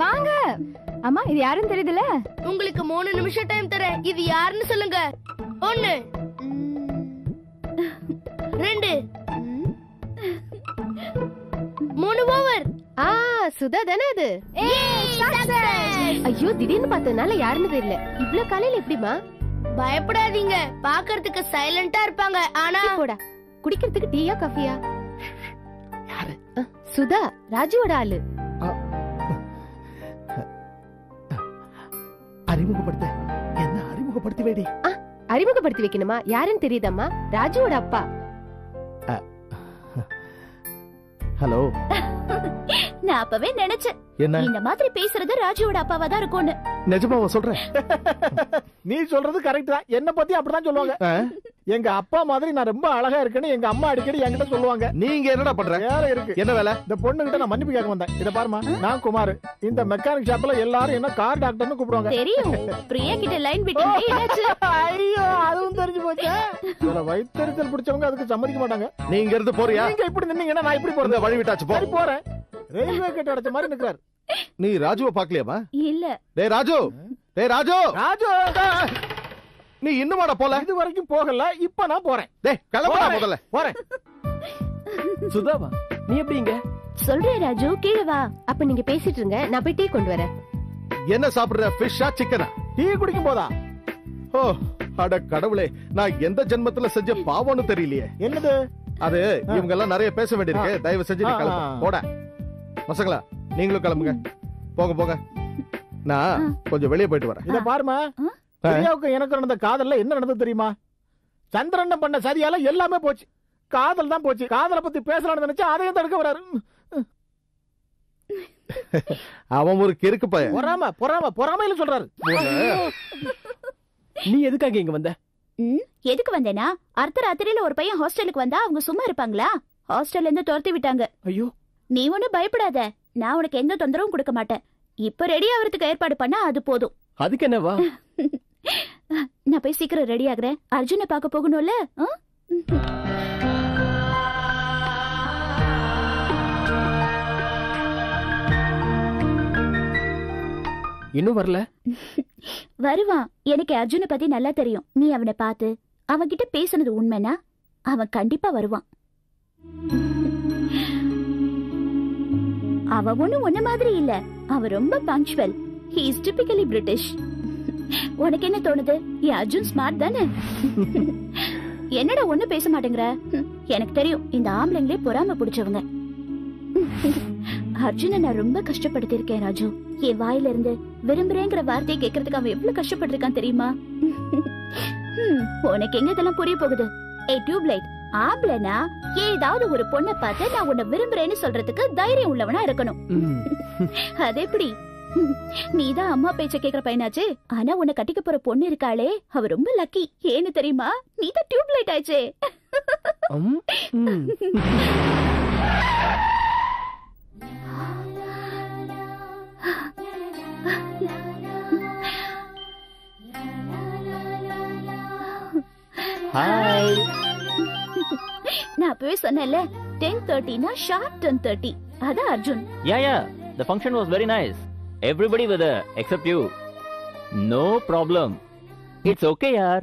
வாங்க. அம்மா இது யாருன்னு தெரியுதுல? உங்களுக்கு 3 நிமிஷம் டைம் தரேன். இது யாருன்னு சொல்லுங்க. 1 2 3 ஓவர். சுதா தானே அது? ஐயோ திடீர்னு பார்த்ததுனால யாருன்னு தெரியல. இவ்வளவு காலையில எப்படிமா? பயப்படாதீங்க, பாக்குறதுக்கு சைலண்டா இருப்பாங்க. ஆனா போடா, குடிக்கிறதுக்கு டீயா காஃபியா? சுதா, ராஜுவோட ஆளு. அறிமுகப்படுத்த என்ன அறிமுகப்படுத்தி வேடி. அறிமுகப்படுத்தி வைக்கணுமா? யாருன்னு தெரியுதம்மா? ராஜுவோட அப்பா. ஹலோ. நான் அப்பவே நினைச்சேன் என்ன இந்த மாதிரி பேசுறது ராஜுவோட அப்பாவா தான் இருக்கும்னு. நிஜமாவா சொல்றேன்? நீ சொல்றது கரெக்ட் தான். என்ன பத்தி அப்படிதான் சொல்லுவாங்க. எங்க அப்பா மாதிரி நான் ரொம்ப அழகா இருக்கேன்னு எங்க அம்மா அடிக்கடி என்கிட்ட சொல்லுவாங்க. நீங்க என்னடா பண்ற? வேலை இருக்கு. என்ன வேலை? இந்த பொண்ணு கிட்ட நான் மன்னிப்பு கேட்க வந்தேன். இத பாருமா, நான் குமார். இந்த மெக்கானிக் ஷாப்ல எல்லாரும் என்ன கார் டாக்டர்னு கூப்பிடுவாங்க. தெரியும், பிரியா கிட்ட லைன் விட்டீங்க. என்னாச்சு? ஐயோ, அதுவும் தெரிஞ்சு போச்சு. இதுல வயித்தெரிச்சல் பிடிச்சவங்க அதுக்கு சம்மதிக்க மாட்டாங்க. நீங்க இருந்து போறியா? நீங்க இப்படி நின்னீங்கன்னா நான் இப்படி போறேன். வழி விட்டாச்சு போ. சரி போறேன். ரயில்வே கேட் அடைச்ச மாதிரி நிக்கிறார். நீ ராஜுவை பாக்கலையாமா? இல்ல. டேய் ராஜு, டேய் ராஜு, ராஜு நீ இன்னுமாடா போல? இது வரைக்கும் போகல, இப்ப நான் போறேன். டேய் கிளம்புடா முதல்ல. போறேன். சுதாவா, நீ எப்படிங்க? சொல்றேன் ராஜு, கீழே வா. அப்ப நீங்க பேசிட்டு இருங்க, நான் போய் டீ கொண்டு வரேன். என்ன சாப்பிடுற? ஃபிஷ்ஷா சிக்கனா? டீ குடிக்கும் போதா? ஓ அட கடவுளே, நான் எந்த ஜென்மத்துல செஞ்ச பாவம்னு தெரியலையே. என்னது அது? இவங்க எல்லாம் நிறைய பேச வேண்டியிருக்கு. தயவு செஞ்சு நீ கிளம்பு. போட பசங்களா, நீங்களும் கிளம்புங்க. போங்க போங்க, நான் கொஞ்சம் வெளியே போயிட்டு வரேன். இத பாருமா, பிரியாவுக்கு எனக்கு நடந்த காதல்ல என்ன நடந்தது தெரியுமா? சந்திரன் பண்ண சதியால எல்லாமே போச்சு. காதல் தான் போச்சு. காதலை பத்தி பேசலாம்னு நினைச்சா அதையும் தடுக்க வராரு. அவன் ஒரு கிறுக்கு பையன். பொறாமையில சொல்றாரு. நீ எதுக்காக இங்க வந்த? எதுக்கு வந்தேனா, அர்த்தராத்திரியில ஒரு பையன் ஹாஸ்டலுக்கு வந்தா அவங்க சும்மா இருப்பாங்களா? ஹாஸ்டல்ல இருந்து துரத்தி விட்டாங்க. ஐயோ, நீ ஒண்ணு பயப்படாத, நான் உனக்கு எந்த தொந்தரவும் கொடுக்க மாட்டேன். இப்ப ரெடி ஆகிறதுக்கு ஏற்பாடு பண்ணா அது போதும். அதுக்கு என்னவா? நான் போய் சீக்கிரம் ரெடி ஆகுறேன். அர்ஜுனை பார்க்க போகணும்ல. இன்னும் வரல? வருவான். எனக்கு அர்ஜுனை பத்தி நல்லா தெரியும். நீ அவனை பார்த்து அவன்கிட்ட பேசுனது உண்மைனா அவன் கண்டிப்பா வருவான். அவன் ஒண்ணும் உன்ன மாதிரி இல்ல. அவன் ரொம்ப punctual. He is typically British. உனக்கு என்ன தோணுது? என் அர்ஜுன் ஸ்மார்ட் தானே? என்னடா ஒண்ணு பேச மாட்டேங்கிற? எனக்கு தெரியும், இந்த ஆம்பளைங்களே பொறாம பிடிச்சவங்க. அர்ஜுனை நான் ரொம்ப கஷ்டப்படுத்தி இருக்கேன் ராஜு. என் வாயில இருந்து விரும்புறேங்கிற வார்த்தையை கேட்கறதுக்கு அவன் எவ்வளவு கஷ்டப்பட்டிருக்கான் தெரியுமா? உனக்கு எங்க இதெல்லாம் புரிய போகுது? ஏ டியூப்லைட், ஆம்பளைனா ஏதாவது ஒரு பொண்ணை பார்த்து நான் உன்னை விரும்புறேன்னு சொல்றதுக்கு தைரியம் உள்ளவனா இருக்கணும். அது எப்படி? நீதான் அம்மா பேச்ச கேக்குற பையனாச்சே. ஆனா உன்னை கட்டிக்க போற பொண்ணு இருக்காளே, அவ ரொம்ப லக்கி. ஏன்னு தெரியுமா? நீதான் டியூப்லைட் ஆச்சே. ஹாய். நான் அப்பவே சொன்னேன்ல, 10:30 ஷார்ப் 10:30. அதான் Arjun. Yeah, the function was very nice. Everybody were there except you. No problem. It's okay, yaar.